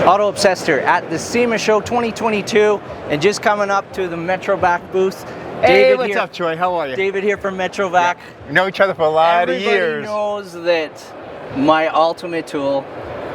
Auto-Obsessed at the SEMA Show 2022, and just coming up to the MetroVac booth. Hey, what's up, Troy? How are you? David here from MetroVac. Yeah. We know each other for a lot of years. Everybody knows that my ultimate tool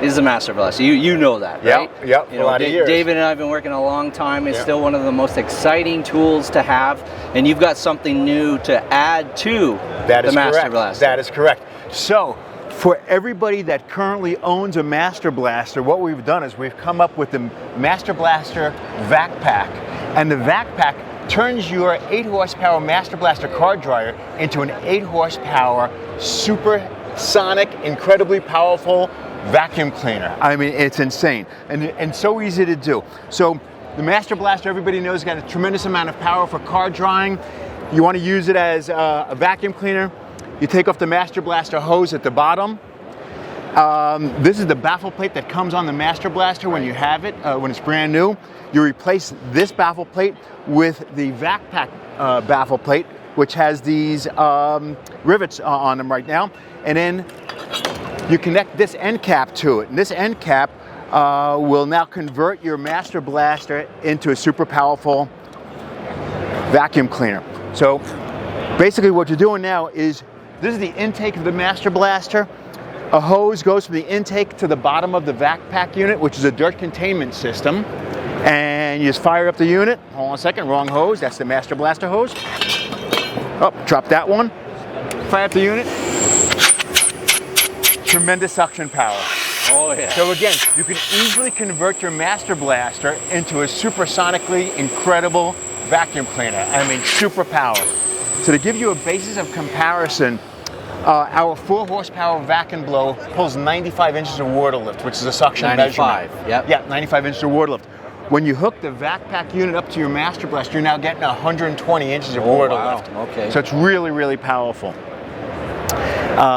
is the Master Blaster. You know that, right? Yep, for a lot of years. David and I have been working a long time. It's still one of the most exciting tools to have, and you've got something new to add to the Master Blaster. That is correct. So, for everybody that currently owns a Master Blaster, what we've done is we've come up with the Master Blaster Vac Pac. And the Vac Pac turns your 8 horsepower Master Blaster car dryer into an 8 horsepower supersonic, incredibly powerful vacuum cleaner. I mean, it's insane and so easy to do. So the Master Blaster, everybody knows, got a tremendous amount of power for car drying. You want to use it as a vacuum cleaner. You take off the Master Blaster hose at the bottom. This is the baffle plate that comes on the Master Blaster when you have it, when it's brand new. You replace this baffle plate with the Vac Pac baffle plate, which has these rivets on them right now. And then you connect this end cap to it. And this end cap will now convert your Master Blaster into a super powerful vacuum cleaner. So basically what you're doing now is, this is the intake of the Master Blaster. A hose goes from the intake to the bottom of the Vac Pac unit, which is a dirt containment system. And you just fire up the unit. Hold on a second, wrong hose. That's the Master Blaster hose. Oh, drop that one. Fire up the unit. Tremendous suction power. Oh yeah. So again, you can easily convert your Master Blaster into a supersonically incredible vacuum cleaner. I mean, super power. So to give you a basis of comparison, our 4 horsepower vac and blow pulls 95 inches of water lift, which is a suction 95, measurement. yep. Yeah, 95 inches of water lift. When you hook the Vac Pac unit up to your Master Blaster, you're now getting 120 inches of water lift. Okay. So it's really, really powerful.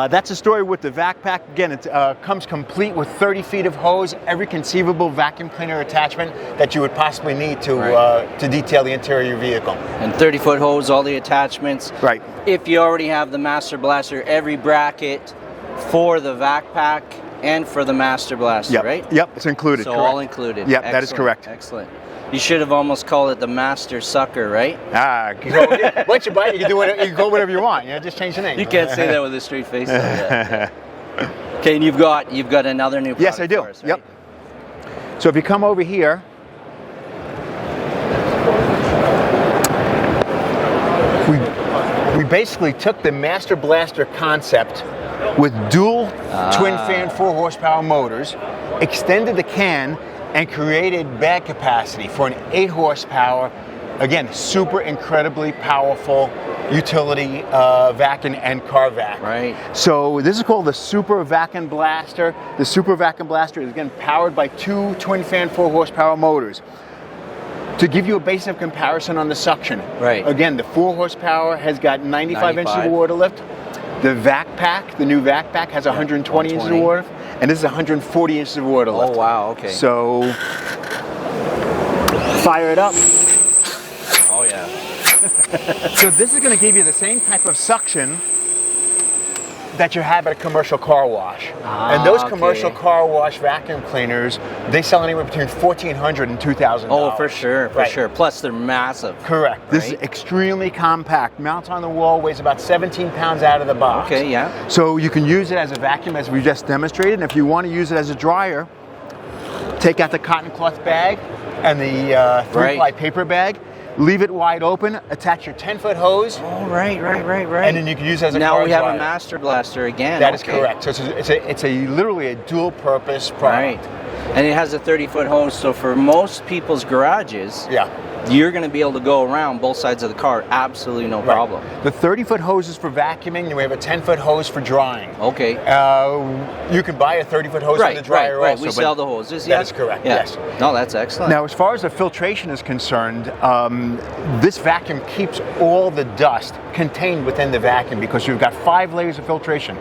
That's the story with the Vac Pac. Again, it comes complete with 30 feet of hose, every conceivable vacuum cleaner attachment that you would possibly need to detail the interior of your vehicle. And 30-foot hose, all the attachments. Right. If you already have the Master Blaster, every bracket for the Vac Pac and for the Master Blaster, right? Yep, it's included. So correct. all included. Yep, Excellent. that is correct. Excellent. You should have almost called it the Master Sucker, right? Once you buy it, you can do whatever, you can go whatever you want. You know, just change the name. You can't say that with a straight face. Yeah. Okay, and you've got another new product. Yes, I do. For us, right? Yep. So if you come over here, we basically took the Master Blaster concept with dual twin fan 4 horsepower motors, extended the can, and created bag capacity for an 8 horsepower, again, super incredibly powerful utility vac and car vac. Right. So this is called the SUPERVAC N Blaster. The SUPERVAC N Blaster is again powered by 2 twin fan 4 horsepower motors. To give you a base of comparison on the suction, again, the 4 horsepower has got 95 inches of water lift. The Vac Pac, the new Vac Pac, has 120 inches of water lift, and this is 140 inches of water lift. Oh wow, okay. So fire it up. Oh yeah. So this is going to give you the same type of suction that you have at a commercial car wash. And those commercial car wash vacuum cleaners, they sell anywhere between $1,400 and $2,000. Oh, for sure, for sure. Plus they're massive. Correct. This is extremely compact. Mounts on the wall, weighs about 17 pounds out of the box. Okay, yeah. So you can use it as a vacuum, as we just demonstrated. And if you want to use it as a dryer, take out the cotton cloth bag and the 3-ply paper bag. Leave it wide open, attach your 10-foot hose. Oh, right. And then you can use it as a car dryer. Now we have a Master Blaster again. That is correct. So it's literally a dual-purpose product. Right. And it has a 30-foot hose, so for most people's garages, you're going to be able to go around both sides of the car, absolutely no problem. The 30-foot hose is for vacuuming, and we have a 10-foot hose for drying. Okay. You can buy a 30-foot hose for the dryer also. We sell the hoses, That is correct, yes. No, that's excellent. Now, as far as the filtration is concerned, this vacuum keeps all the dust contained within the vacuum because you've got 5 layers of filtration.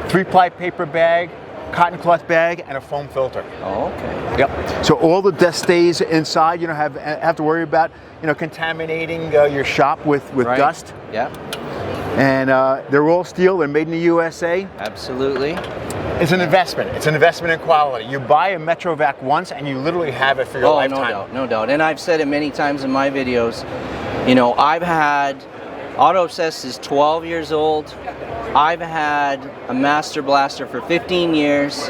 3-ply paper bag, cotton cloth bag, and a foam filter. Oh, okay. Yep. So all the dust stays inside. You don't have to worry about contaminating your shop with dust. Yeah. And they're all steel. They're made in the USA. Absolutely. It's an investment. It's an investment in quality. You buy a MetroVac once and you literally have it for your lifetime. No doubt, no doubt. And I've said it many times in my videos, you know, I've had, AutoObsessed is 12 years old. I've had a Master Blaster for 15 years.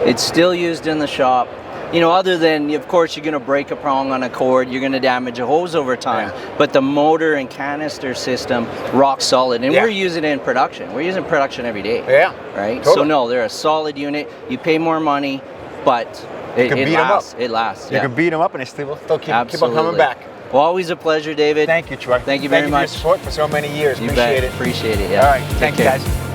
It's still used in the shop. You know, other than, of course, you're going to break a prong on a cord, you're going to damage a hose over time. Yeah. But the motor and canister system, rock solid. And we're using it in production. We're using production every day. Yeah. Right? Totally. So no, they're a solid unit. You pay more money, but it lasts. It lasts. You can beat them up and they still keep on coming back. Well, always a pleasure, David. Thank you, Troy. Thank you very much. Thank you for your support for so many years. You Appreciate bet. it. Appreciate it. Yeah. All right. Thank you, guys.